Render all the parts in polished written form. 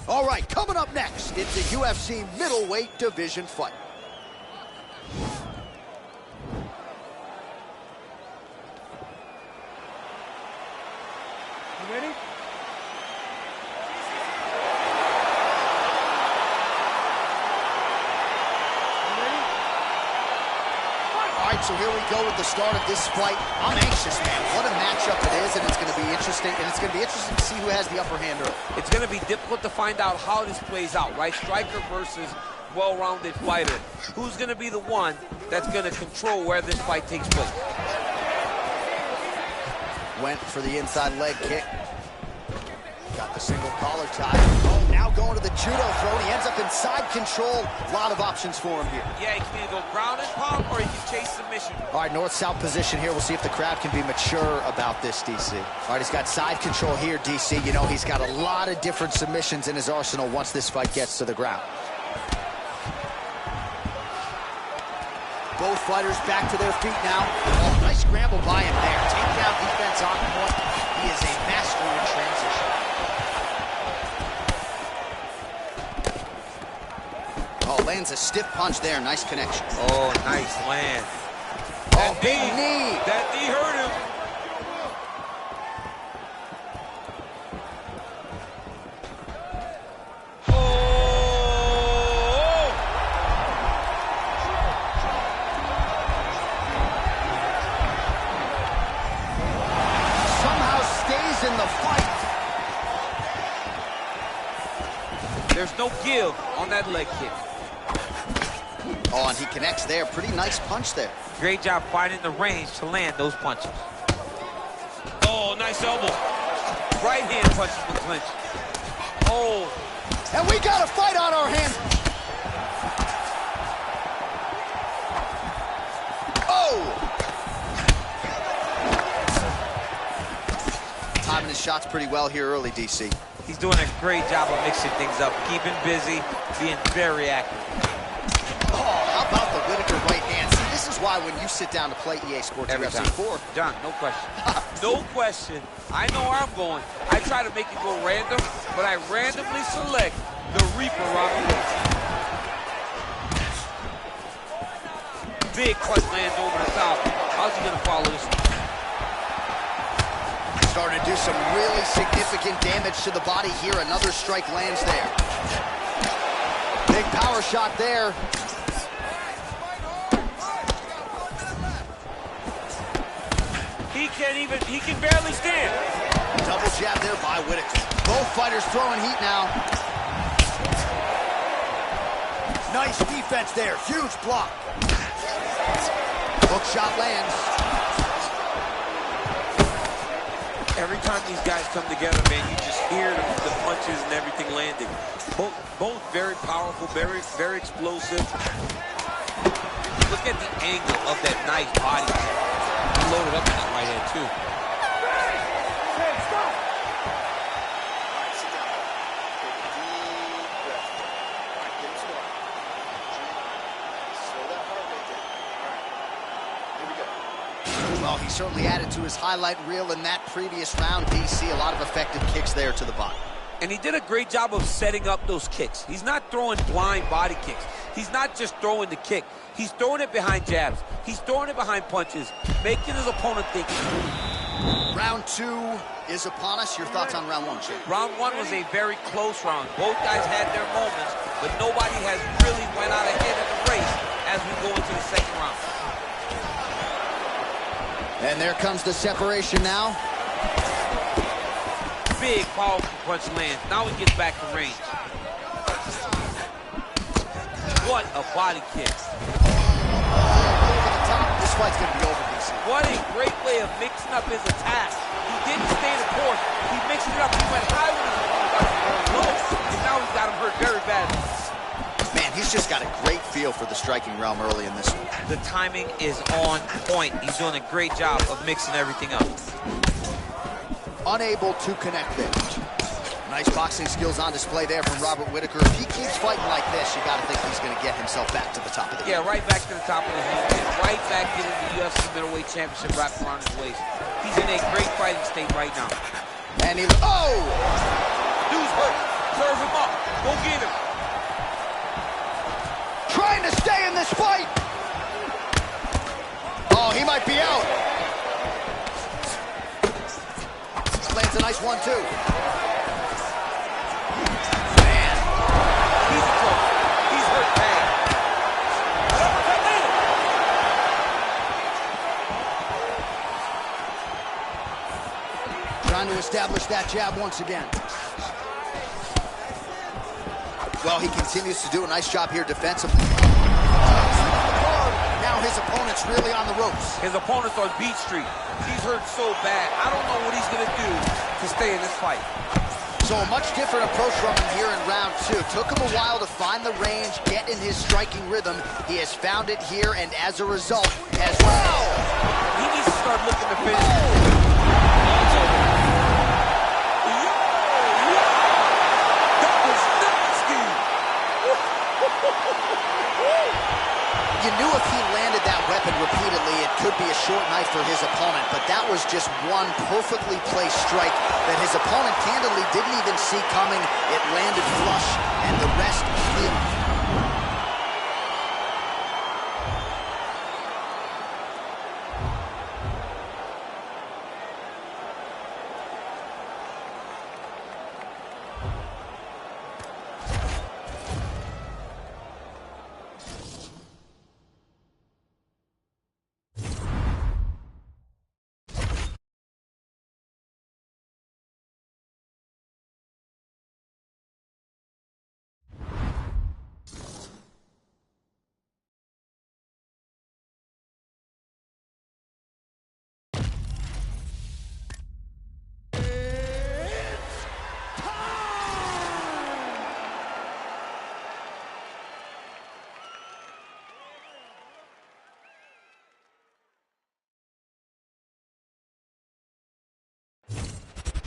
All right, coming up next, it's a UFC middleweight division fight. You ready? All right, so here we go with the start of this fight. I'm anxious, man. What a matchup it is, and it's going to be interesting. And it's going to be interesting to see who has the upper hand early. It's going to be difficult to find out how this plays out, right? Striker versus well-rounded fighter. Who's going to be the one that's going to control where this fight takes place? Went for the inside leg kick. Got the single collar tie. Oh, now going to the judo throw, and he ends up in side control. A lot of options for him here. Yeah, he can either go ground and pound, or he can chase submission. All right, north-south position here. We'll see if the crowd can be mature about this, DC. All right, he's got side control here, DC. You know, he's got a lot of different submissions in his arsenal once this fight gets to the ground. Both fighters back to their feet now. Oh, nice scramble by him there. Takedown defense on point. He is a master in transition. Oh, lands a stiff punch there. Nice connection. Oh, nice land. Oh, big knee. That knee hurt him. In the fight. There's no give on that leg kick. Oh, and he connects there. Pretty nice punch there. Great job finding the range to land those punches. Oh, nice elbow. Right hand punches the clinch. Oh. And we got a fight on our hands. Oh. Timing his shots pretty well here early, DC. He's doing a great job of mixing things up, keeping busy, being very active. Oh, how about the Whitaker right hand? See, this is why when you sit down to play EA Sports UFC 4. John, no question. No question. I know where I'm going. I try to make it go random, but I randomly select the Reaper Robert. Big punch lands over the top. How's he going to follow this? Starting to do some really significant damage to the body here. Another strike lands there. Big power shot there. He can barely stand. Double jab there by Whitaker. Both fighters throwing heat now. Nice defense there. Huge block. Hook shot lands. Every time these guys come together, man, you just hear the punches and everything landing. Both very powerful, very, very explosive. Look at the angle of that nice body. He loaded up in that right hand, too. Well, he certainly added to his highlight reel in that previous round, DC. A lot of effective kicks there to the body. And he did a great job of setting up those kicks. He's not throwing blind body kicks. He's not just throwing the kick. He's throwing it behind jabs. He's throwing it behind punches, making his opponent think. Round two is upon us. Your thoughts on round one, Shane? Round one was a very close round. Both guys had their moments, but nobody has really went out ahead of the race as we go into the second round. And there comes the separation now. Big, powerful punch lands. Now he gets back to range. What a body kick. Over the top. This fight's going to be over, DC. What a great way of mixing up his attack. He didn't stay the course. He mixed it up. He went high with his low. And now he's got him hurt very badly. Man, he's just got a great feel for the striking realm early in this one. The timing is on point. He's doing a great job of mixing everything up. Unable to connect there. Nice boxing skills on display there from Robert Whitaker. If he keeps fighting like this, you got to think he's going to get himself back to the top of the game. Yeah, right back to the top of the game. Right back getting the UFC middleweight championship wrapped around his waist. He's in a great fighting state right now. And he... Oh! Dude's hurt. Serve him up. Go get him. Trying to stay in this fight. Oh, he might be out. Lands a nice one, too. Man. He's in trouble. He's hurt bad. Trying to establish that jab once again. Well, he continues to do a nice job here defensively. Now his opponent's really on the ropes. His opponent's on Beach Street. He's hurt so bad. I don't know what he's going to do to stay in this fight. So a much different approach from him here in round 2. Took him a while to find the range, get in his striking rhythm. He has found it here, and as a result, has... Wow! He needs to start looking to finish. You knew if he landed that weapon repeatedly, it could be a short night for his opponent, but that was just one perfectly placed strike that his opponent candidly didn't even see coming. It landed flush, and the rest...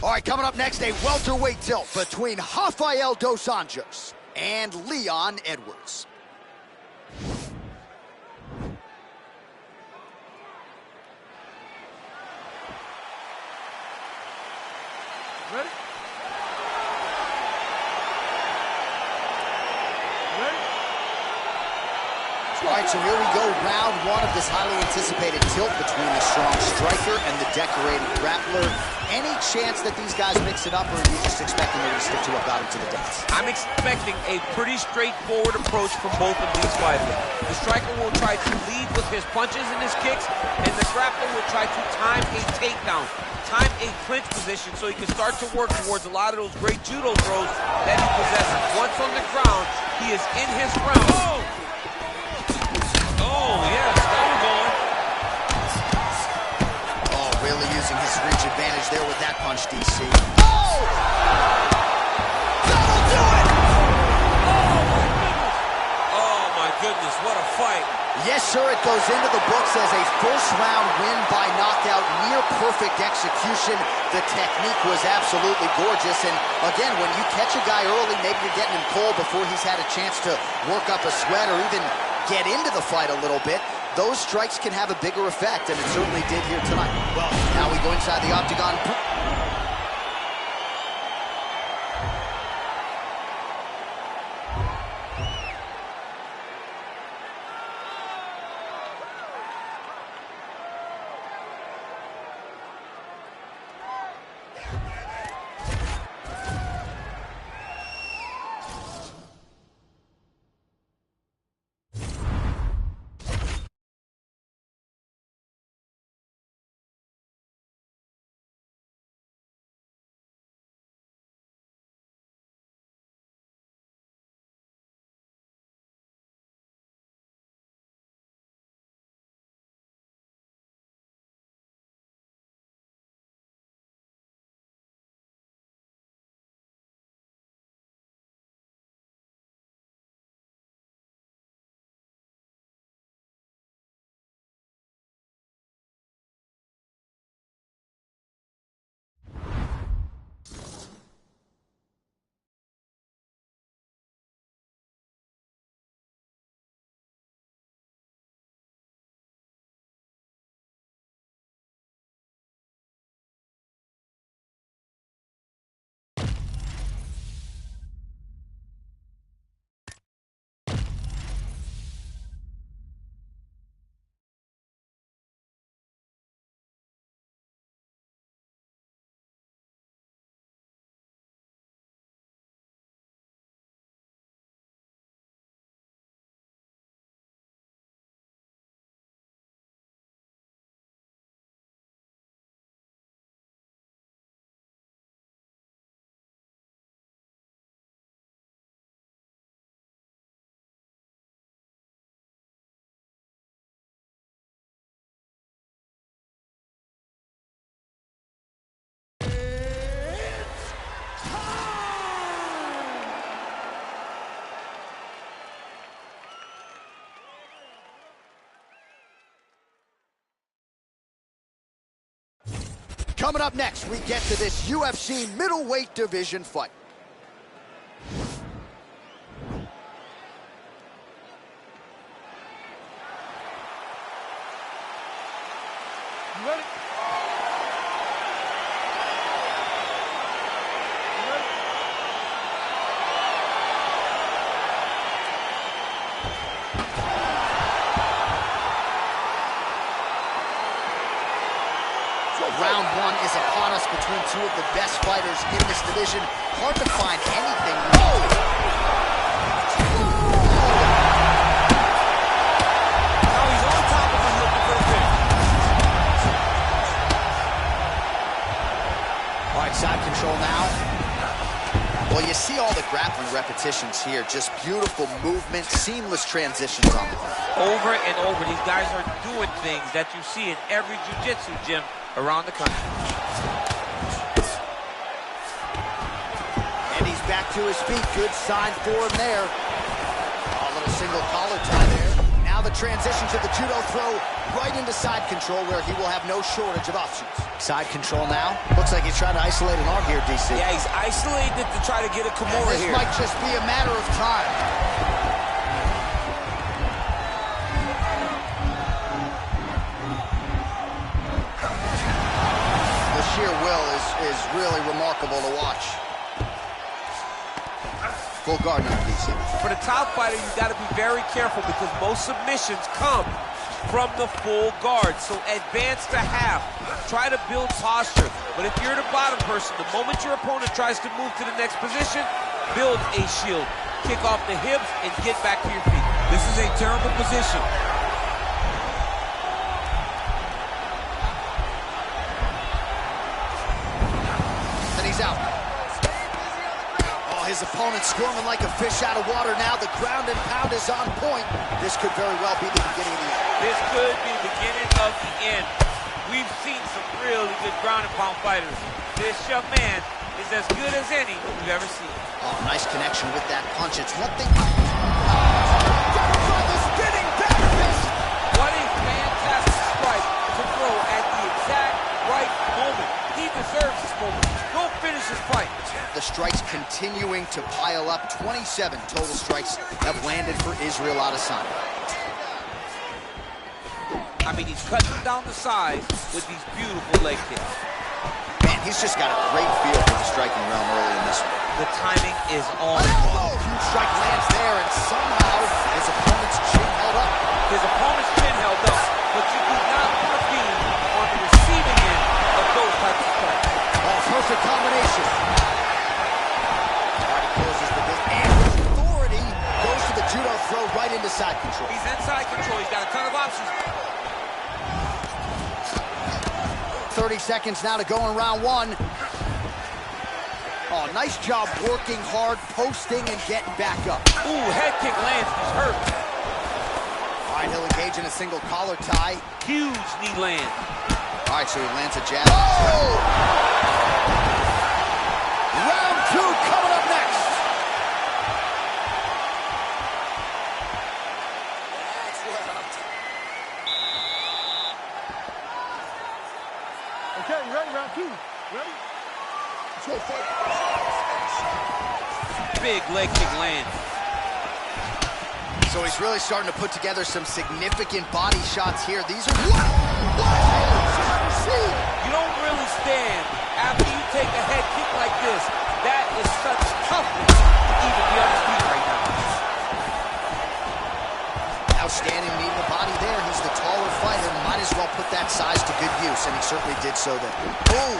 All right, coming up next, a welterweight tilt between Rafael dos Anjos and Leon Edwards. Ready? All right, so here we go, round 1 of this highly anticipated tilt between the strong striker and the decorated grappler. Any chance that these guys mix it up, or are you just expecting them to stick to what got them to the dance? I'm expecting a pretty straightforward approach from both of these fighters. The striker will try to lead with his punches and his kicks, and the grappler will try to time a takedown, time a clinch position so he can start to work towards a lot of those great judo throws that he possesses. Once on the ground, he is in his ground. Oh, yes, now we're going. Oh, really using his reach advantage there with that punch, DC. Oh! That'll do it! Oh, my goodness, what a fight. Yes, sir, it goes into the books as a first-round win by knockout, near-perfect execution. The technique was absolutely gorgeous, and again, when you catch a guy early, maybe you're getting him cold before he's had a chance to work up a sweat or even get into the fight a little bit, those strikes can have a bigger effect, and it certainly did here tonight. Well, now we go inside the octagon. Coming up next, we get to this UFC middleweight division fight. You ready? Round one is upon us between two of the best fighters in this division. Hard to find anything. Oh! Now he's on top of him looking for the finish. All right, side control now. Well, you see all the grappling repetitions here. Just beautiful movement, seamless transitions on the ground. Over and over, these guys are doing things that you see in every jiu-jitsu gym around the country. And he's back to his feet. Good sign for him there. A little single collar tie there. Now the transition to the judo throw right into side control where he will have no shortage of offshoots. Side control now. Looks like he's trying to isolate an arm here, DC. Yeah, he's isolated to try to get a Kimura this here. Might just be a matter of time. The sheer will is really remarkable to watch. Full guard now, DC. For the top fighter, you got to be very careful because most submissions come from the full guard. So advance to half. Try to build posture. But if you're the bottom person, the moment your opponent tries to move to the next position, build a shield. Kick off the hips and get back to your feet. This is a terrible position. And he's out. Oh, his opponent's squirming like a fish out of water now. The ground and pound is on point. This could very well be the beginning of the end. This could be the beginning of the end. We've seen some really good ground and pound fighters. This young man is as good as any we've ever seen. Oh, nice connection with that punch. It's one thing. The spinning back fist. What a fantastic strike to throw at the exact right moment. He deserves this moment. Go finish his fight. The strikes continuing to pile up. 27 total strikes have landed for Israel Adesanya. I mean, he's cutting down the sides with these beautiful leg kicks. Man, he's just got a great feel for the striking realm early in this one. The timing is on. Huge strike lands there, and somehow his opponent's chin held up. His opponent's chin held up, but you do not want to be on the receiving end of those types of strikes. Oh, perfect combination. Already closes the bit, and with authority, goes to the judo throw right into side control. He's inside control. He's got a ton of options. 30 seconds now to go in round one. Oh, nice job working hard, posting, and getting back up. Ooh, head kick lands. He's hurt. All right, he'll engage in a single collar tie. Huge knee land. All right, so he lands a jab. Oh! Round two coming up next. Okay, you ready? Round two. Ready? Big leg kick lands. So he's really starting to put together some significant body shots here. These are... You don't really stand after you take a head kick like this. That is such toughness to even be on his feet right now. Outstanding meat in the body there. He's the taller fighter. Might as well put that size to good use, and he certainly did so there. Oh!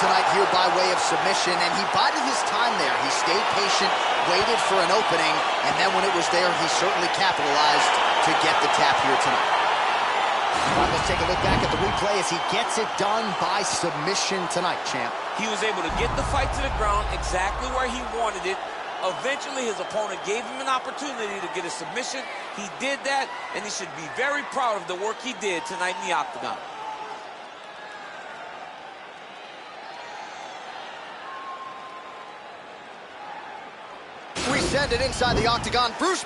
tonight here by way of submission, and he bided his time there. He stayed patient, waited for an opening, and then when it was there, he certainly capitalized to get the tap here tonight. All right, let's take a look back at the replay as he gets it done by submission tonight, champ. He was able to get the fight to the ground exactly where he wanted it. Eventually, his opponent gave him an opportunity to get a submission. He did that, and he should be very proud of the work he did tonight in the octagon. We send it inside the octagon. Bruce,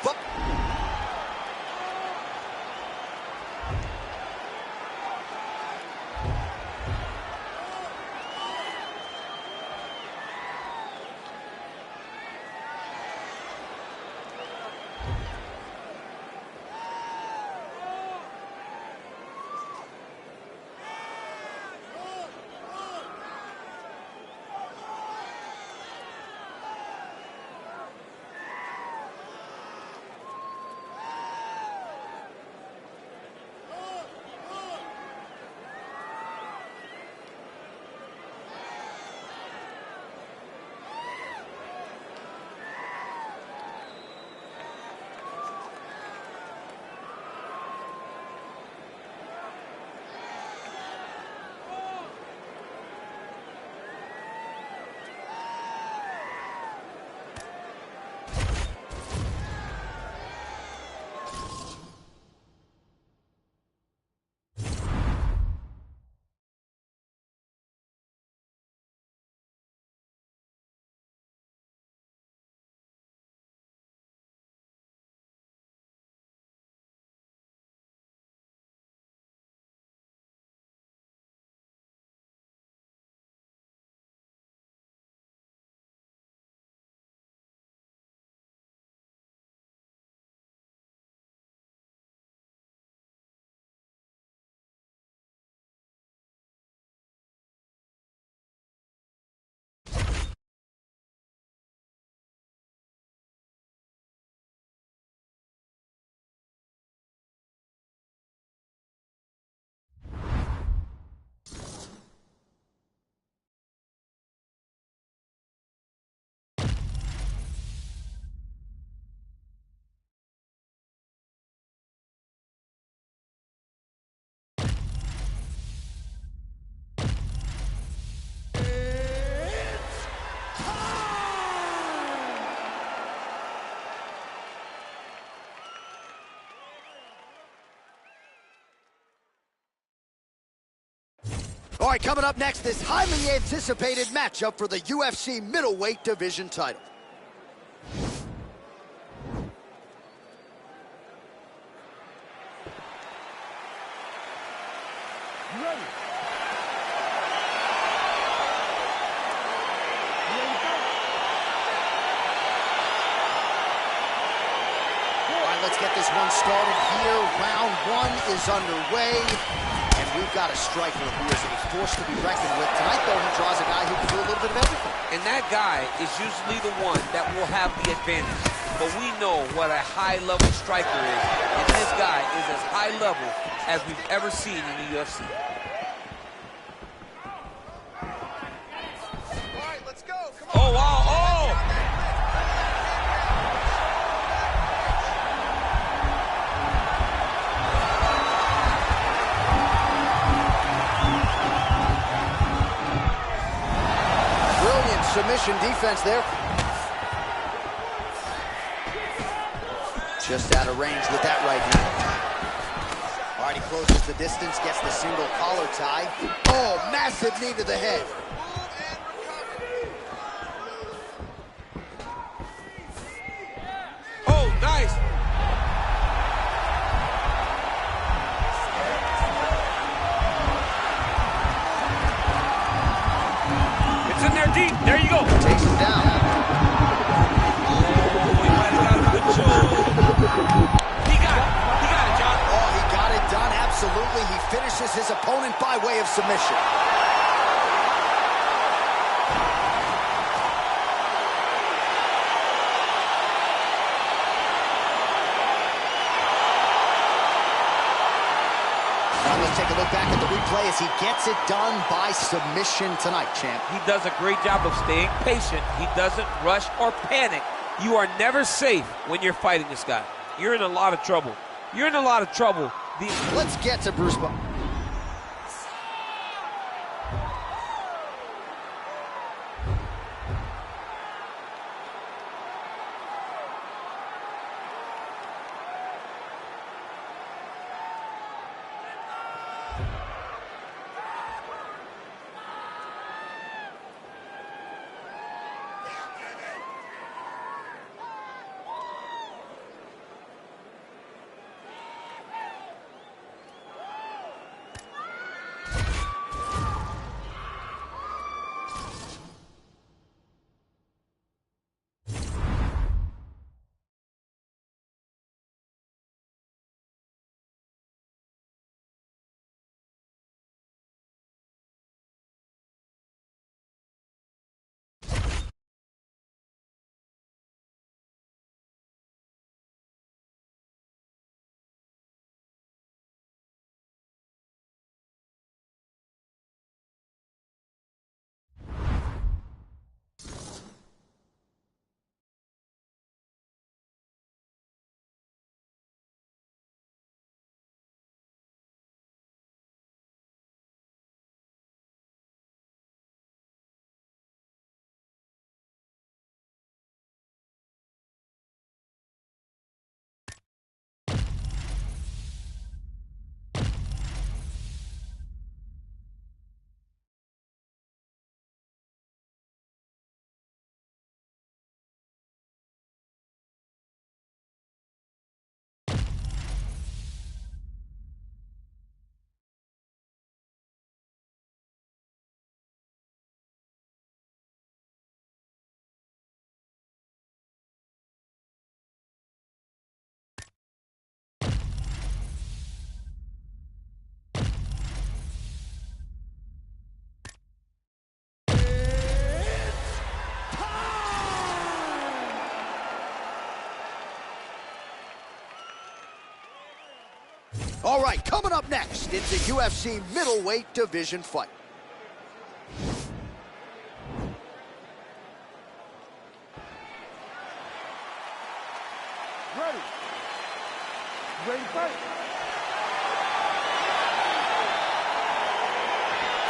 all right, coming up next, this highly anticipated matchup for the UFC middleweight division title. You ready? All right, let's get this one started here. Round one is underway. And we've got a striker who is a force to be reckoned with. Tonight, though, he draws a guy who can do a little bit of everything. And that guy is usually the one that will have the advantage. But we know what a high-level striker is. And this guy is as high level as we've ever seen in the UFC. All right, let's go. Come on. Oh, wow. Oh! Submission defense there. Just out of range with that right hand. All right, he closes the distance, gets the single collar tie. Oh, massive knee to the head. Oh, nice. It's in there deep. There you go. Takes him down. He might have got a good show. He got it. He got it, John. Oh, he got it done. Absolutely. He finishes his opponent by way of submission. Let's take a look back at the replay as he gets it done by submission tonight, champ. He does a great job of staying patient. He doesn't rush or panic. You are never safe when you're fighting this guy. You're in a lot of trouble. You're in a lot of trouble. Let's get to Bruce. All right, coming up next, it's a UFC middleweight division fight. Ready. Ready to fight.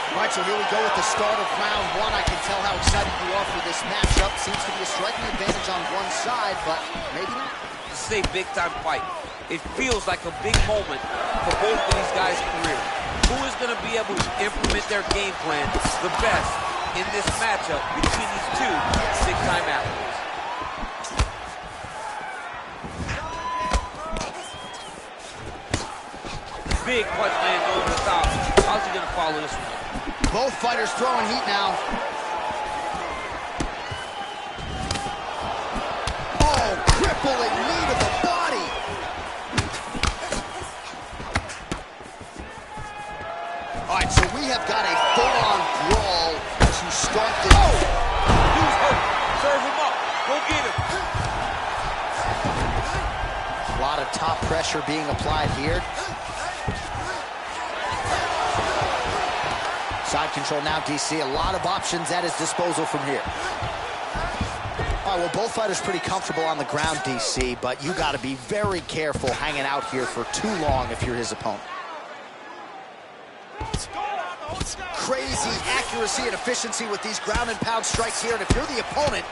All right, so here we go with the start of round one. I can tell how excited you are for this matchup. Seems to be a striking advantage on one side, but maybe not. This is a big-time fight. It feels like a big moment for both of these guys' careers. Who is going to be able to implement their game plan the best in this matchup between these two big-time athletes? Big punch lands over the top. How's he going to follow this one? Both fighters throwing heat now. Oh, crippling knee to the body. All right, so we have got a full-on brawl to start this. Oh! Dude's hurt. Serve him up. Go get him. A lot of top pressure being applied here. Side control now, DC. A lot of options at his disposal from here. All right, well, both fighters pretty comfortable on the ground, DC, but you got to be very careful hanging out here for too long if you're his opponent. Crazy accuracy and efficiency with these ground and pound strikes here, and if you're the opponent,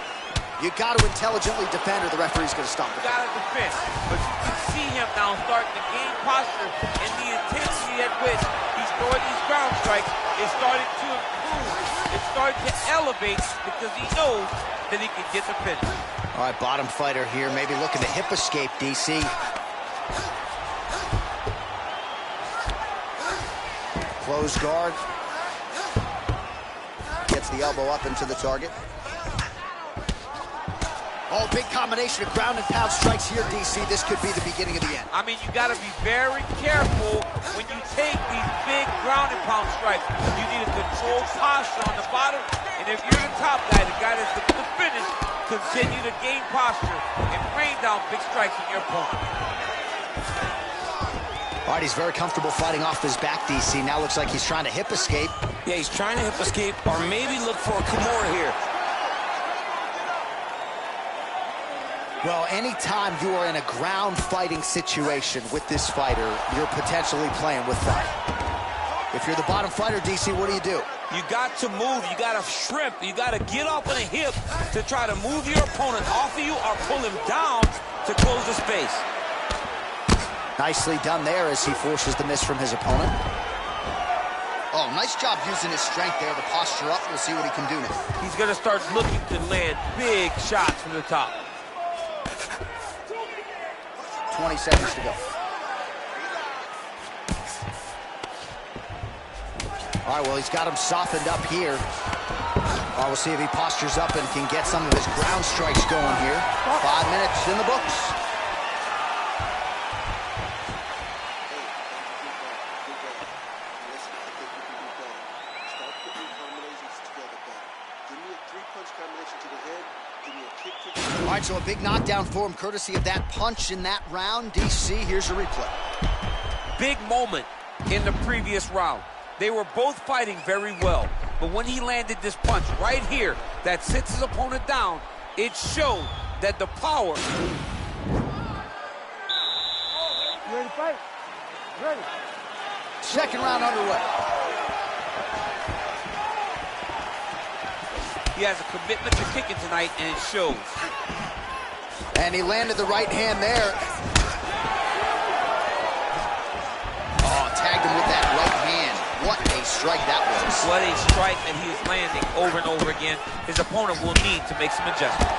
you got to intelligently defend or the referee's going to stop it. You got to defend, but you can see him now starting to gain posture, and the intensity at which he's throwing these ground strikes is starting to improve. It's starting to elevate because he knows that he can get the finish. All right, bottom fighter here, maybe looking to hip escape, DC. Close guard. Gets the elbow up into the target. Oh, big combination of ground and pound strikes here, DC. This could be the beginning of the end. I mean, you got to be very careful when you take these big ground and pound strikes. You need a controlled posture on the bottom, and if you're the top guy, the guy that's the finish, continue to gain posture and rain down big strikes on your opponent. All All right, he's very comfortable fighting off his back, DC. Now looks like he's trying to hip escape. Yeah, he's trying to hip escape or maybe look for a Kimura here. Well, anytime you are in a ground fighting situation with this fighter, you're potentially playing with fire. If you're the bottom fighter, DC, what do? You got to move. You got to shrimp. You got to get off on a hip to try to move your opponent off of you or pull him down to close the space. Nicely done there as he forces the miss from his opponent. Oh, nice job using his strength there to posture up. We'll see what he can do now. He's going to start looking to land big shots from the top. 20 seconds to go. All right, well, he's got him softened up here. All right, we'll see if he postures up and can get some of his ground strikes going here. 5 minutes in the books. All right, so a big knockdown for him, courtesy of that punch in that round. DC, here's a replay. Big moment in the previous round. They were both fighting very well, but when he landed this punch right here that sits his opponent down, it showed that the power... You ready to fight? Ready. Second round underway. He has a commitment to kicking tonight, and it shows. And he landed the right hand there. Oh, tagged him with that right hand. What a strike that was. What a strike that he is landing over and over again. His opponent will need to make some adjustments.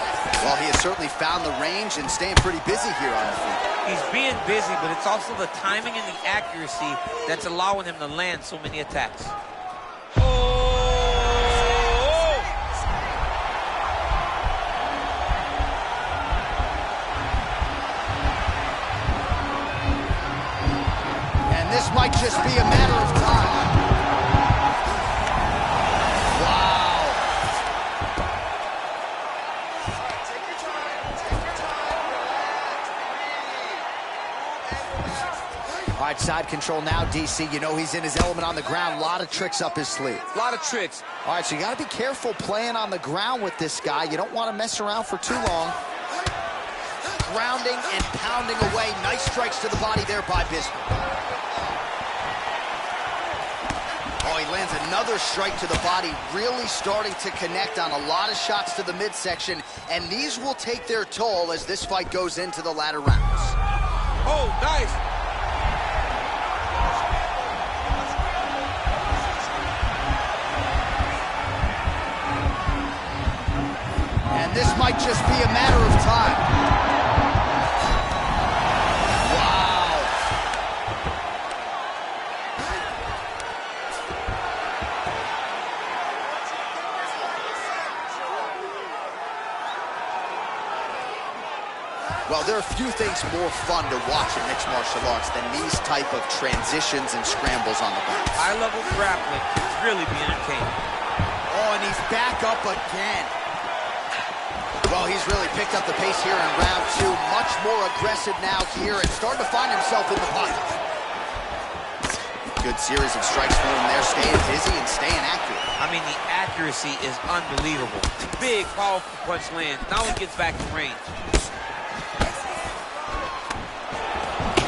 Well, he has certainly found the range and staying pretty busy here on the feet. He's being busy, but it's also the timing and the accuracy that's allowing him to land so many attacks. This might just be a matter of time. Wow. All right, side control now, DC. You know he's in his element on the ground. A lot of tricks up his sleeve. A lot of tricks. All right, so you got to be careful playing on the ground with this guy. You don't want to mess around for too long. Grounding and pounding away. Nice strikes to the body there by Bisping. Oh, he lands another strike to the body, really starting to connect on a lot of shots to the midsection, and these will take their toll as this fight goes into the latter rounds. Oh, nice. And this might just be a matter of time. Well, there are few things more fun to watch in mixed martial arts than these type of transitions and scrambles on the ground. High-level grappling can really be entertaining. Oh, and he's back up again. Well, he's really picked up the pace here in round two. Much more aggressive now here and starting to find himself in the pocket. Good series of strikes for him there, staying busy and staying accurate. I mean, the accuracy is unbelievable. Big, powerful punch lands. Now he gets back in range.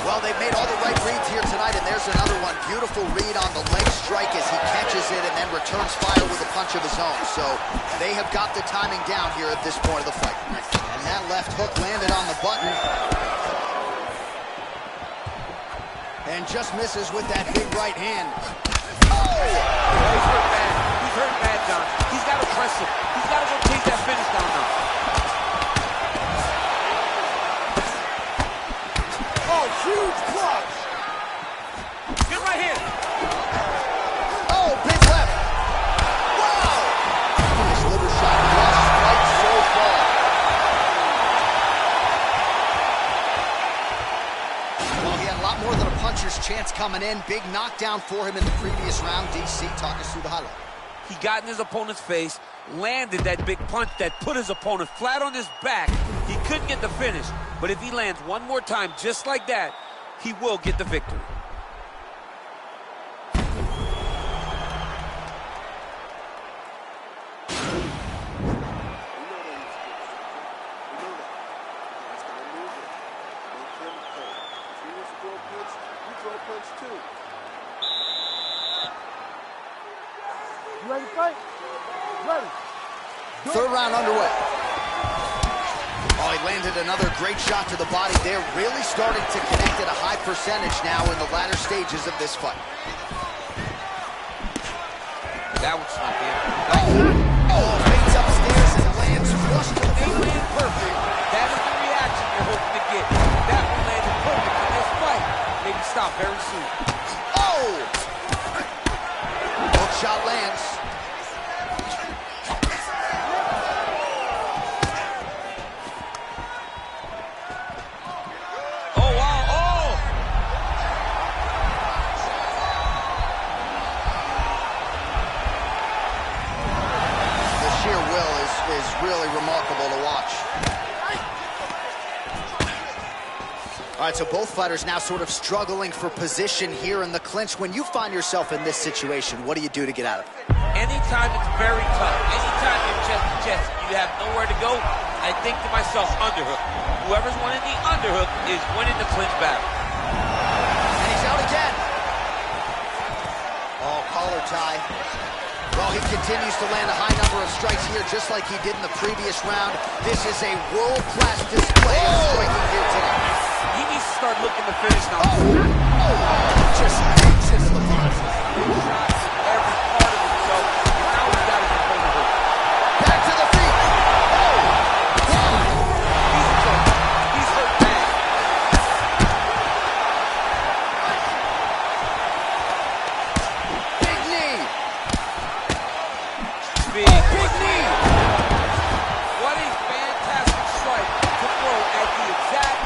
Well, they've made all the right reads here tonight, and there's another one. Beautiful read on the leg strike as he catches it and then returns fire with a punch of his own. So they have got the timing down here at this point of the fight. And that left hook landed on the button. And just misses with that big right hand. Oh! He's hurt bad. He's hurt bad, John. He's got to press him. He's got to go take that finish down now. Huge clutch. Get right here. Oh, big left. Wow. Nice liver shot. Best fight so far. Well, he had a lot more than a puncher's chance coming in. Big knockdown for him in the previous round. DC, talk us through the highlight. He got in his opponent's face, landed that big punch that put his opponent flat on his back. He couldn't get the finish, but if he lands one more time just like that, he will get the victory. round underway. Oh, he landed another great shot to the body there. Really starting to connect at a high percentage now in the latter stages of this fight. That one's not there. Oh, baits upstairs and lands flush to the They land perfect. That is the reaction you're hoping to get. That one landed perfect in this fight. Maybe stop very soon. Oh! Hook shot lands. Oh, wow. Oh! The sheer will is really remarkable to watch. All right, so both fighters now sort of struggling for position here in the clinch. When you find yourself in this situation, what do you do to get out of it? Anytime it's very tough, anytime you're chest to chest, you have nowhere to go, I think to myself, underhook. Whoever's winning the underhook is winning the clinch battle. And he's out again. Oh, collar tie. Well, he continues to land a high number of strikes here, just like he did in the previous round. This is a world-class display of striking here today. He needs to start looking to finish now. Just anxious in the process. Shot every part of himself. Now he's got his opponent hooked. Back to the feet. He's hurt. He's hurt bad. Big knee. Big knee. What a fantastic strike to throw at the exact.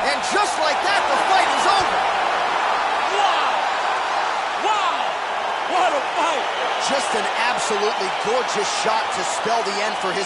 And just like that, the fight is over. Wow! Wow! What a fight! Just an absolutely gorgeous shot to spell the end for his